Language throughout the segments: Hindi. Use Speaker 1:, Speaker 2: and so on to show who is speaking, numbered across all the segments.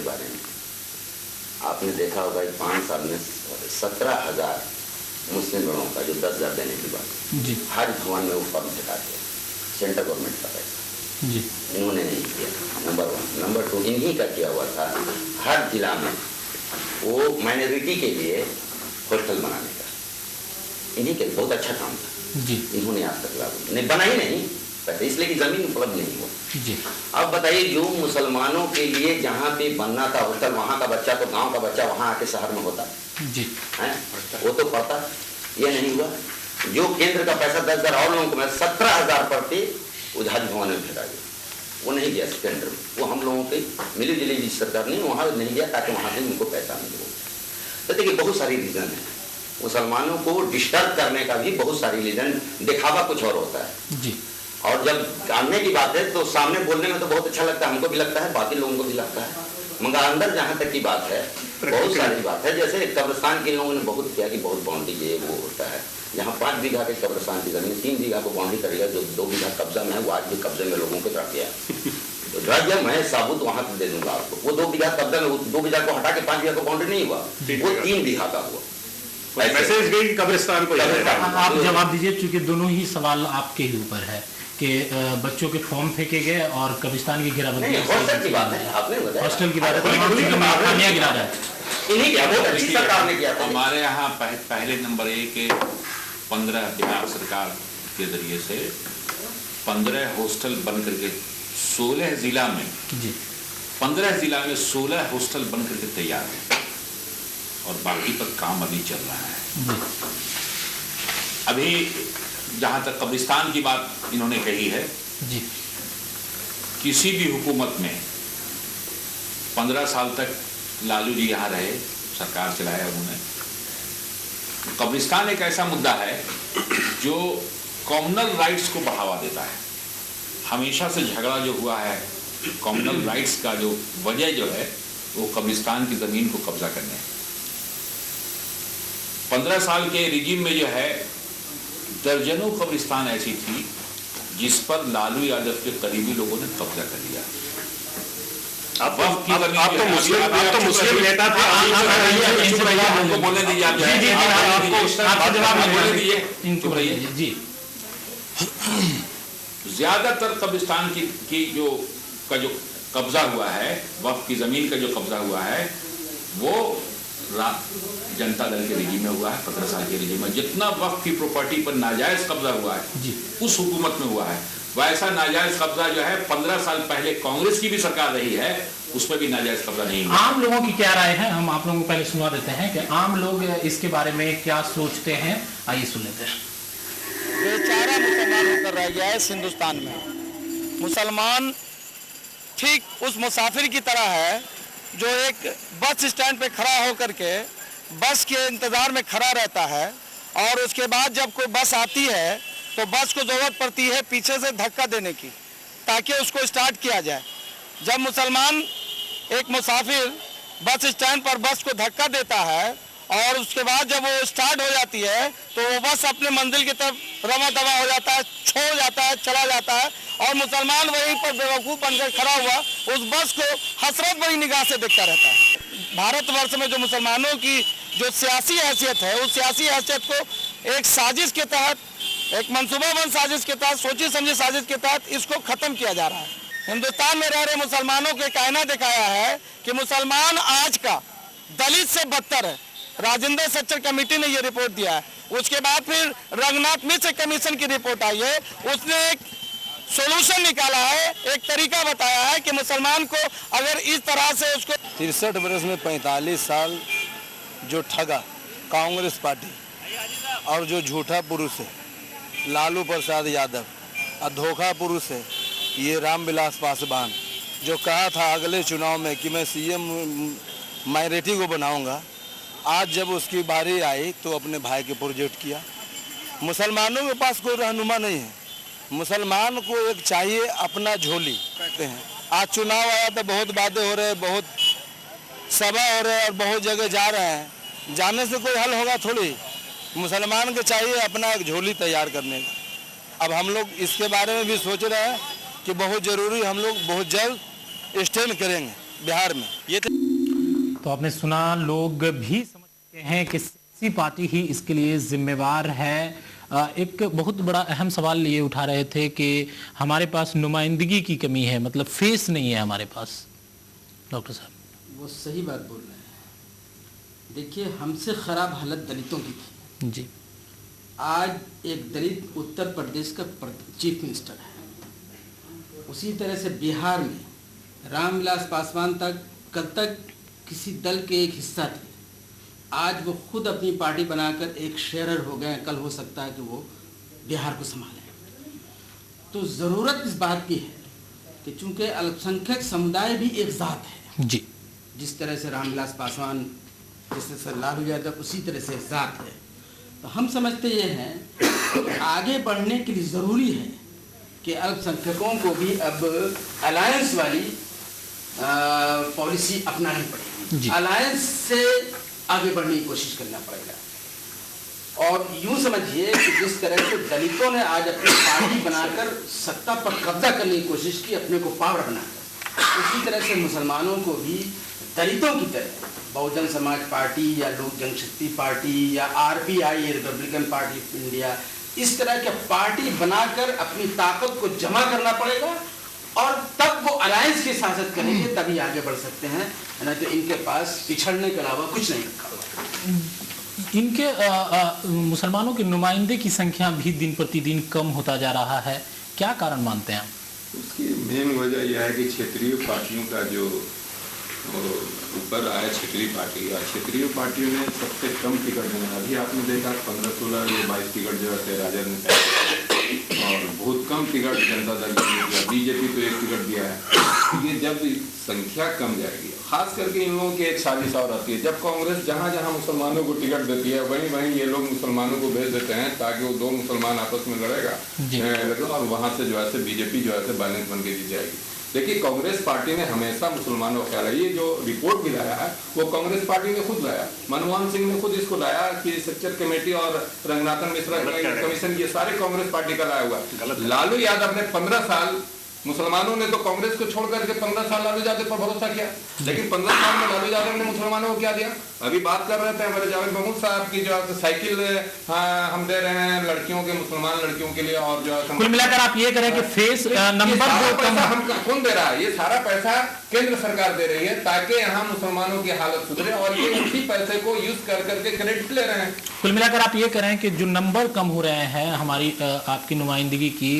Speaker 1: बारे में आपने देखा होगा कि 5 साल में 17,000 मुस्लिम लोगों का जो 10,000 देने की बात जी, हर भवन में वो फॉर्म हटा दिया, सेंट्रल गवर्नमेंट का पैसा जी, इन्होंने नहीं किया। नंबर 1। नंबर 2, इन्हीं का किया हुआ था हर जिला में वो माइनॉरिटी के लिए हॉस्टल बनाने का, इन्हीं के बहुत अच्छा काम था जी, इन्होंने आज तक लागू नहीं बना ही नहीं पैसा, इसलिए कि जमीन उपलब्ध नहीं हो जी। अब बताइए, जो मुसलमानों के लिए जहाँ पे बनना था हॉस्टल, वहाँ का बच्चा तो गांव का बच्चा वहाँ आके शहर में होता जी, है वो तो पढ़ता, ये नहीं हुआ। जो केंद्र का पैसा 10,000 और लोगों को मैं 17,000 पढ़ते उधार भवन में भेजा गया, वो नहीं गया केंद्र में, वो हम लोगों की मिली जुली सरकार नहीं वहाँ नहीं गया ताकि वहाँ से उनको पैसा मिले। तो देखिए बहुत सारी रीजन है, मुसलमानों को डिस्टर्ब करने का भी बहुत सारी रीजन, दिखावा कुछ और होता है जी। और जब जानने की बात है तो सामने बोलने में तो बहुत अच्छा लगता है, हमको भी लगता है, बाकी लोगों को भी लगता है, मगर अंदर जहाँ तक की बात है बहुत सारी बात है। जैसे कब्रिस्तान के लोगों ने बहुत किया कि बहुत बाउंड्री ये वो होता है, यहाँ 5 बीघा के कब्रिस्तान की जमीन 3 बीघा को बाउंड्री करेगा, जो 2 बीघा कब्जा में है वो आज भी कब्जे में लोगों को रख गया, तो रख गया, मैं साबुत वहाँ पर दे दूंगा आपको। वो 2 बीघा कब्जा में, 2 बीघा को हटा के 5 बीघा को बाउंड्री नहीं हुआ, वो 3 बीघा का हुआ।
Speaker 2: मैसेज गई कब्रिस्तान को।
Speaker 3: आप जवाब दीजिए, चूंकि दोनों ही सवाल आपके ही ऊपर है कि बच्चों के फॉर्म फेंके गए और कब्रिस्तान की घेराबंदी,
Speaker 1: हॉस्टल की बात है, आपने बताया
Speaker 3: हॉस्टल की बात है, गिरा रहा है,
Speaker 1: इन्हीं क्या बहुत अच्छी सरकार ने किया।
Speaker 4: हमारे यहाँ पहले नंबर 1 के 15 बिहार सरकार के जरिए से 15 हॉस्टल बन करके 16 जिला में जी, 15 जिला में 16 हॉस्टल बन करके तैयार है और बाकी पर काम अभी चल रहा है। अभी जहाँ तक कब्रिस्तान की बात इन्होंने कही है जी, किसी भी हुकूमत में 15 साल तक लालू जी यहाँ रहे, सरकार चलाया उन्होंने। कब्रिस्तान एक ऐसा मुद्दा है जो कॉम्युनल राइट्स को बढ़ावा देता है। हमेशा से झगड़ा जो हुआ है कॉम्युनल राइट्स का, जो वजह जो है वो कब्रिस्तान की ज़मीन को कब्जा करने। 15 साल के रिजीम में जो है दर्जनों कब्रिस्तान ऐसी थी जिस पर लालू यादव के करीबी लोगों ने कब्जा कर लिया।
Speaker 2: आप तो मुस्लिम नेता थे,
Speaker 4: हमको बोलने दीजिए, आप बोलने दीजिए जी। ज्यादातर कब्रिस्तान की जो कब्जा हुआ है, वक्फ की जमीन का जो कब्जा हुआ है वो जनता दल के रिजीम में हुआ है। 15 साल के रिजीम में जितना वक्फ की प्रॉपर्टी पर नाजायज कब्जा हुआ है जी, उस हुकूमत में हुआ है, वैसा नाजायज कब्जा जो है 15 साल पहले कांग्रेस की भी सरकार रही है, उसमें भी नाजायज कब्जा नहीं हुआ।
Speaker 3: आम लोगों की क्या राय है, हम आप लोगों को पहले सुना देते हैं कि आम लोग इसके बारे में क्या सोचते हैं, आइए सुन लेते हैं।
Speaker 5: बेचारा मुसलमान होकर रह गया है इस हिंदुस्तान में। मुसलमान ठीक उस मुसाफिर की तरह है जो एक बस स्टैंड पे खड़ा होकर के बस के इंतज़ार में खड़ा रहता है और उसके बाद जब कोई बस आती है तो बस को ज़रूरत पड़ती है पीछे से धक्का देने की ताकि उसको स्टार्ट किया जाए। जब मुसलमान एक मुसाफिर बस स्टैंड पर बस को धक्का देता है और उसके बाद जब वो स्टार्ट हो जाती है तो वो बस अपने मंजिल की तरफ रवा दवा हो जाता है, छोड़ जाता है, चला जाता है और मुसलमान वहीं पर बेवकूफ़ बनकर खड़ा हुआ उस बस को हसरत भरी निगाह से देखता रहता है। भारतवर्ष में जो मुसलमानों की जो सियासी हैसियत है, उस सियासी हैसियत को एक साजिश के तहत, एक मनसूबाबंद साजिश के तहत, सोची समझी साजिश के तहत इसको ख़त्म किया जा रहा है। हिंदुस्तान में रह रहे मुसलमानों को एक आईना दिखाया है कि मुसलमान आज का दलित से बदतर है। राजेंद्र सच्चर कमेटी ने ये रिपोर्ट दिया है, उसके बाद फिर रंगनाथ मिश्र कमीशन की रिपोर्ट आई है, उसने एक सोल्यूशन निकाला है, एक तरीका बताया है कि मुसलमान को अगर इस तरह से उसको
Speaker 6: 63 वर्ष में 45 साल जो ठगा कांग्रेस पार्टी और जो झूठा पुरुष है लालू प्रसाद यादव और धोखा पुरुष है ये रामविलास पासवान, जो कहा था अगले चुनाव में कि मैं सीएम माइनॉरिटी को बनाऊंगा, आज जब उसकी बारी आई तो अपने भाई के प्रोजेक्ट किया। मुसलमानों के पास कोई रहनुमा नहीं है, मुसलमान को एक चाहिए अपना झोली कहते हैं। आज चुनाव आया तो बहुत बातें हो रहे, बहुत सभा हो रहे और बहुत जगह जा रहे हैं, जाने से कोई हल होगा थोड़ी। मुसलमान को चाहिए अपना एक झोली तैयार करने का। अब हम लोग इसके बारे में भी सोच रहे हैं कि बहुत ज़रूरी हम लोग बहुत जल्द स्टैंड करेंगे बिहार में। ये
Speaker 3: तो आपने सुना, लोग भी समझते हैं कि सियासी पार्टी ही इसके लिए जिम्मेवार है। एक बहुत बड़ा अहम सवाल ये उठा रहे थे कि हमारे पास नुमाइंदगी की कमी है, मतलब फेस नहीं है हमारे पास। डॉक्टर साहब,
Speaker 7: वो सही बात बोल रहे हैं। देखिए, हमसे ख़राब हालत दलितों की थी
Speaker 3: जी।
Speaker 7: आज एक दलित उत्तर प्रदेश का चीफ मिनिस्टर है। उसी तरह से बिहार में रामविलास पासवान तक कल तक किसी दल के एक हिस्सा थे, आज वो खुद अपनी पार्टी बनाकर एक शेयरर हो गए। कल हो सकता है कि वो बिहार को संभालें। तो ज़रूरत इस बात की है कि चूंकि अल्पसंख्यक समुदाय भी एक ज़ात है
Speaker 3: जी,
Speaker 7: जिस तरह से रामविलास पासवान, जिस तरह से लालू यादव, उसी तरह से एक ज़ात है। तो हम समझते ये हैं कि आगे बढ़ने के लिए ज़रूरी है कि अल्पसंख्यकों को भी अब अलायंस वाली पॉलिसी अपनानी पड़ेगी। अलायंस से आगे बढ़ने की कोशिश करना पड़ेगा। और यूं समझिए कि जिस तरह से दलितों ने आज अपनी पार्टी बनाकर सत्ता पर कब्जा करने की कोशिश की, अपने को पावर बनाकर, उसी तरह से मुसलमानों को भी दलितों की तरह बहुजन समाज पार्टी या लोक जनशक्ति पार्टी या RPI, Republican party of India, इस तरह के पार्टी बनाकर अपनी ताकत को जमा करना पड़ेगा और तब वो अलायंस की शासक करेंगे, तभी आगे बढ़ सकते हैं। नहीं तो इनके पास पिछड़ने के अलावा कुछ नहीं रखा हुआ।
Speaker 3: इनके मुसलमानों के नुमाइंदे की संख्या भी दिन प्रतिदिन कम होता जा रहा है, क्या कारण मानते हैं?
Speaker 8: उसकी मेन वजह यह है कि क्षेत्रीय पार्टियों का जो ऊपर आया, क्षेत्रीय पार्टी या क्षेत्रीय पार्टियों ने सबसे कम टिकट देना। अभी आपने देखा 15-16 या 22 टिकट जो है राजद ने और बहुत कम टिकट जनता दल ने दिया। बीजेपी तो 1 टिकट दिया है। ये जब संख्या कम जाएगी, खास करके इन लोगों की एक साजिश और आती है। जब कांग्रेस जहाँ जहाँ मुसलमानों को टिकट देती है, वहीं वहीं ये लोग मुसलमानों को भेज देते हैं ताकि वो 2 मुसलमान आपस में लड़ेगा और वहाँ से जो है बीजेपी जो है बैलेंस बन के जीत जाएगी। देखिए, कांग्रेस पार्टी ने हमेशा मुसलमानों का ख्याल है। ये जो रिपोर्ट भी लाया है वो कांग्रेस पार्टी ने खुद लाया, मनमोहन सिंह ने खुद इसको लाया कि सच्चर कमेटी और रंगनाथन मिश्रा कमीशन, ये सारे कांग्रेस पार्टी का लाया हुआ। लालू यादव ने 15 साल, मुसलमानों ने तो कांग्रेस को छोड़ करके 15 साल लालू यादव पर भरोसा किया, लेकिन 15 साल में लालू यादव ने मुसलमानों को क्या दिया? अभी बात कर रहे थे हमारे जावेद महमूद साहब की, जो साइकिल हम दे रहे हैं लड़कियों के, मुसलमान लड़कियों के लिए। और जो
Speaker 3: कुल मिलाकर आप ये करें कि फेस नंबर
Speaker 8: हम कौन दे रहा है? ये सारा पैसा केंद्र सरकार दे रही है ताकि यहाँ मुसलमानों की हालत सुधरे, और ये उसी पैसे को यूज कर करके क्रेडिट ले रहे हैं।
Speaker 3: कुल मिलाकर आप ये करें कि जो नंबर कम हो रहे हैं हमारी आपकी नुमाइंदगी की,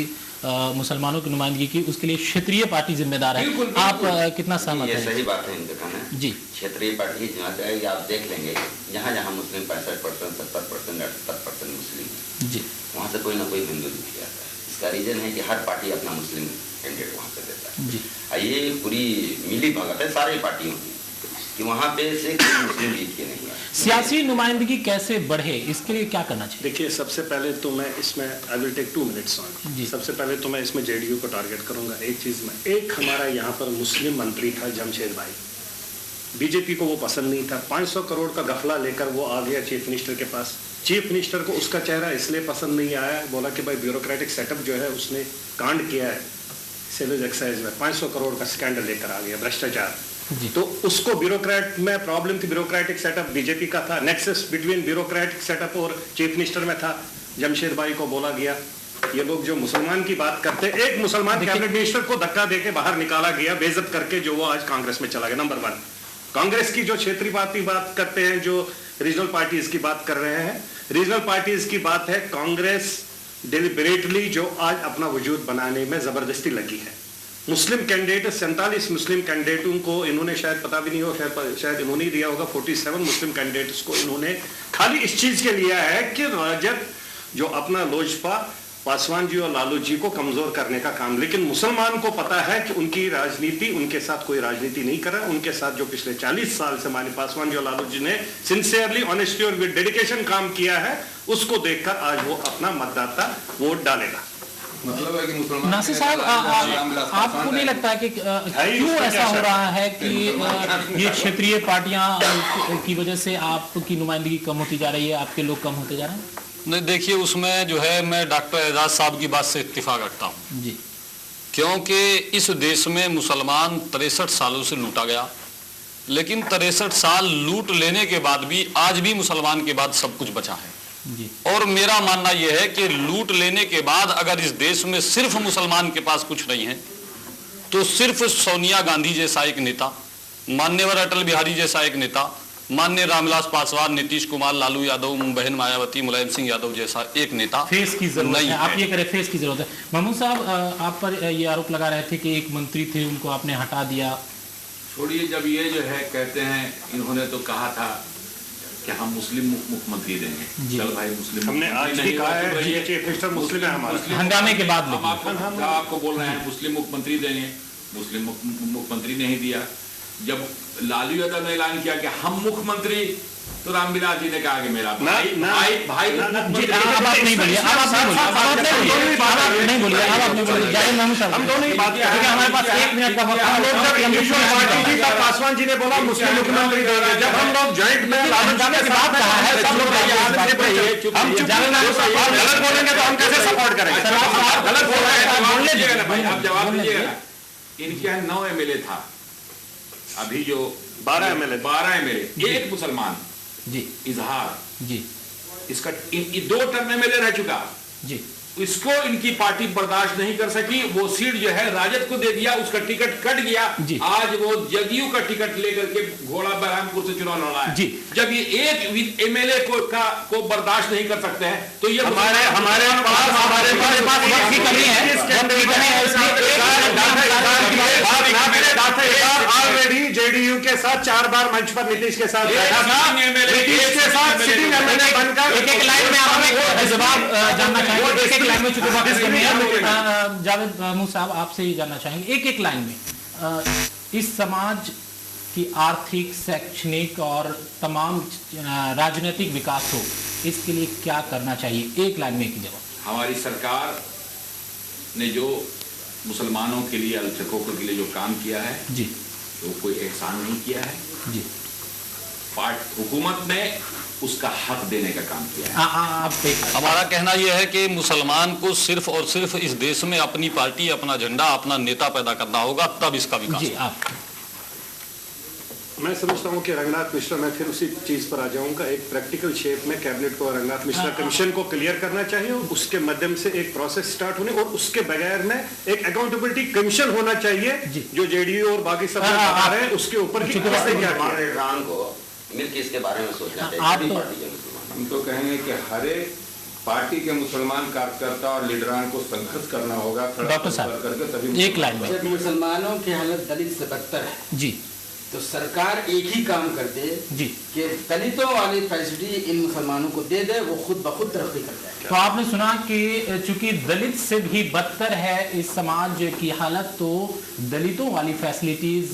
Speaker 3: मुसलमानों की नुमाइंदगी की, उसके लिए क्षेत्रीय पार्टी जिम्मेदार है। आप कितना सहमत हैं?
Speaker 1: सही बात है इनका कहना जी। क्षेत्रीय पार्टी जिम्मेदार जाएगी। आप देख लेंगे जहाँ जहाँ मुस्लिम 65%, 70%, 78% मुस्लिम जी, वहाँ से कोई ना कोई हिंदू जीत जाता है। इसका रीजन है कि हर पार्टी अपना मुस्लिम कैंडिडेट वहाँ से देता है जी। ये पूरी मिली भगत है सारी पार्टियों की कि वहाँ पे से कोई मुस्लिम जीत के नहीं है।
Speaker 3: सियासी नुमाइंदगी कैसे बढ़े, इसके लिए क्या करना चाहिए?
Speaker 2: देखिए, सबसे पहले तो मैं इसमें I will take 2 minutes on. सबसे पहले तो मैं इसमें जेडीयू को टारगेट करूंगा एक चीज में। एक हमारा यहाँ पर मुस्लिम मंत्री था जमशेद भाई, बीजेपी को वो पसंद नहीं था। 500 करोड़ का गफला लेकर वो आ गया चीफ मिनिस्टर के पास। चीफ मिनिस्टर को उसका चेहरा इसलिए पसंद नहीं आया, बोला कि भाई ब्यूरोक्रेटिक सेटअप जो है उसने कांड किया है सेल्यूलोज एक्साइज में, 500 करोड़ का स्कैंडल लेकर आ गया, भ्रष्टाचार। तो उसको ब्यूरोक्रेट में प्रॉब्लम थी, ब्यूरोक्रेटिक सेटअप बीजेपी का था, नेक्सस बिटवीन ब्यूरोक्रेटिक सेटअप और चीफ मिनिस्टर में था। जमशेद भाई को बोला गया। ये लोग जो मुसलमान की बात करते, एक मुसलमान कैबिनेट मिनिस्टर को धक्का देके बाहर निकाला गया, बेइज्जत करके, जो वो आज कांग्रेस में चला गया। नंबर 1 कांग्रेस की जो क्षेत्रीय पार्टी बात करते हैं, जो रीजनल पार्टीज की बात कर रहे हैं, रीजनल पार्टीज की बात है, कांग्रेस डिलिबरेटली जो आज अपना वजूद बनाने में जबरदस्ती लगी है। मुस्लिम कैंडिडेट 47 मुस्लिम कैंडिडेटों को इन्होंने, शायद पता भी नहीं हो, शायद इन्होंने ही दिया होगा, 47 मुस्लिम कैंडिडेट्स को इन्होंने खाली इस चीज के लिया है कि राजद जो अपना लोजपा, पासवान जी और लालू जी को कमजोर करने का काम। लेकिन मुसलमान को पता है कि उनकी राजनीति, उनके साथ कोई राजनीति नहीं कर रहा। उनके साथ जो पिछले 40 साल से माननीय पासवान जी और लालू जी ने सिंसियरली, ऑनेस्टली और विद डेडिकेशन काम किया है, उसको देखकर आज वो अपना मतदाता वोट डालेगा।
Speaker 8: मतलब है कि मुसलमान
Speaker 3: नासिर साहब, आपको नहीं लगता है कि क्यों ऐसा हो रहा है कि ये क्षेत्रीय पार्टियां की वजह से आपकी नुमाइंदगी कम होती जा रही है, आपके लोग कम होते जा रहे हैं?
Speaker 5: नहीं, देखिए, उसमें जो है मैं डॉक्टर एजाज साहब की बात से इत्तेफाक रखता हूँ
Speaker 3: जी
Speaker 9: क्योंकि इस देश में मुसलमान 63 सालों से लूटा गया, लेकिन 63 साल लूट लेने के बाद भी आज भी मुसलमान के बाद सब कुछ बचा है जी। और मेरा मानना यह है कि लूट लेने के बाद अगर इस देश में सिर्फ मुसलमान के पास कुछ नहीं है तो सिर्फ सोनिया गांधी जैसा एक नेता, मान्यवर अटल बिहारी जैसा एक नेता, माननीय रामविलास पासवान, नीतीश कुमार, लालू यादव, बहन मायावती, मुलायम सिंह यादव जैसा एक नेता
Speaker 3: फेस की जरूरत है। आप ये करें, फेस की जरूरत है। महमूद साहब, आप पर ये आरोप लगा रहे थे कि एक मंत्री थे उनको आपने हटा दिया।
Speaker 4: छोड़िए, जब ये जो है कहते हैं, इन्होंने तो कहा था कि हम मुस्लिम मुख्यमंत्री देंगे। चल भाई, मुस्लिम
Speaker 2: हमने आज भी कहा है, चीफ मिनिस्टर मुस्लिम है हमारा,
Speaker 3: हंगामे के बाद
Speaker 4: हम आपको बोल रहे हैं मुस्लिम मुख्यमंत्री देंगे, मुस्लिम मुख्यमंत्री नहीं दिया। जब लालू यादव ने ऐलान किया कि हम मुख्यमंत्री, तो रामविलास जी ने कहा कि मेरा भाई भाई
Speaker 3: अब आप नहीं बोलिए, अब आप नहीं बोलिए, हम दोनों ही बात कर रहे हैं। हमारे पास 1 मिनट का वक्त है।
Speaker 2: पासवान जी ने बोला मुस्लिम मुख्यमंत्री देंगे, जब हम लोग जॉइंट में लालू की बात कहा है, सब लोग हम गलत बोलेंगे तो हम कैसे सपोर्ट करेंगे?
Speaker 4: गलत बोल रहे हैं, आप जवाब दीजिएगा। इनके यहाँ 9 MLA था, अभी जो 12 MLA, एक मुसलमान
Speaker 3: जी,
Speaker 4: इजहार
Speaker 3: जी,
Speaker 4: इसका 2 टर्म MLA रह चुका
Speaker 3: जी,
Speaker 4: इसको इनकी पार्टी बर्दाश्त नहीं कर सकी, वो सीट जो है राजद को दे दिया, उसका टिकट कट गया। आज वो जदयू का टिकट लेकर के घोड़ा बरहामपुर से चुनाव लड़ा है। जब ये एक MLA को बर्दाश्त नहीं कर सकते हैं तो ये
Speaker 3: हमारे पास वक्त की कमी है।
Speaker 2: ऑलरेडी जेडीयू के साथ 4 बार मंच पर नीतीश के साथ बैठा था, नीतीश के साथ सिटिंग MLA बनकर
Speaker 3: एक लाइन में आप जवाब जानना चाहेंगे, लाइन में चुके जावेद महमूद साहब आपसे ही जानना चाहेंगे, एक लाइन में इस समाज की आर्थिक, शैक्षणिक और तमाम राजनीतिक विकास हो, इसके लिए क्या करना चाहिए? एक लाइन में एक जवाब।
Speaker 4: हमारी सरकार ने जो मुसलमानों के लिए, अल्पसंख्यकों के लिए जो काम किया है
Speaker 3: जी,
Speaker 4: तो कोई एहसान नहीं किया है
Speaker 3: जी।
Speaker 4: हुकूमत ने उसका हक देने का काम किया है।
Speaker 9: हमारा कहना यह है कि मुसलमान को सिर्फ और सिर्फ इस देश में अपनी पार्टी, अपना झंडा, अपना नेता पैदा करना होगा, तब इसका विकास होगा।
Speaker 2: मैं समझता हूं कि रंगनाथ मिश्रा, मैं फिर उसी चीज पर आ जाऊंगा, एक प्रैक्टिकल शेप में कैबिनेट को रंगनाथ मिश्रा कमीशन को क्लियर करना चाहिए और उसके माध्यम से एक प्रोसेस स्टार्ट होने, और उसके बगैर में एक अकाउंटेबिलिटी कमीशन होना चाहिए जो जेडीयू और बाकी सब बता रहे हैं, उसके ऊपर की
Speaker 1: मिलकर इसके बारे में सोचना चाहिए।
Speaker 8: हम तो कहेंगे कि हर एक पार्टी के मुसलमान कार्यकर्ता और लीडरान को संघर्ष करना होगा।
Speaker 3: डॉक्टर साहब,
Speaker 8: करके तभी
Speaker 3: एक लाइन में।
Speaker 7: जब मुसलमानों की हालत दलित से बदतर है
Speaker 3: जी,
Speaker 7: तो सरकार एक ही काम कर दे
Speaker 3: जी
Speaker 7: कि दलितों वाली फैसिलिटी इन मुसलमानों को दे दे, वो खुद ब खुद तरक्की कर जाए।
Speaker 3: तो आपने सुना कि चूंकि दलित से भी बदतर है इस समाज की हालत, तो दलितों वाली फैसिलिटीज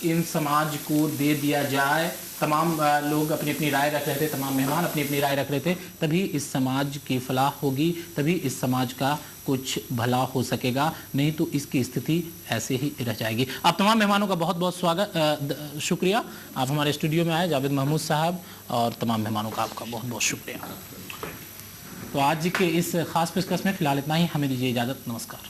Speaker 3: इन समाज को दे दिया जाए। तमाम लोग अपनी अपनी राय रख रहे थे, तमाम मेहमान अपनी अपनी राय रख रहे थे, तभी इस समाज की फलाह होगी, तभी इस समाज का कुछ भला हो सकेगा, नहीं तो इसकी स्थिति ऐसे ही रह जाएगी। आप तमाम मेहमानों का बहुत बहुत स्वागत, शुक्रिया। आप हमारे स्टूडियो में आए, जावेद महमूद साहब, और तमाम मेहमानों का आपका बहुत बहुत शुक्रिया। तो आज के इस खास पेशकश में फिलहाल इतना ही, हमें दीजिए इजाज़त, नमस्कार।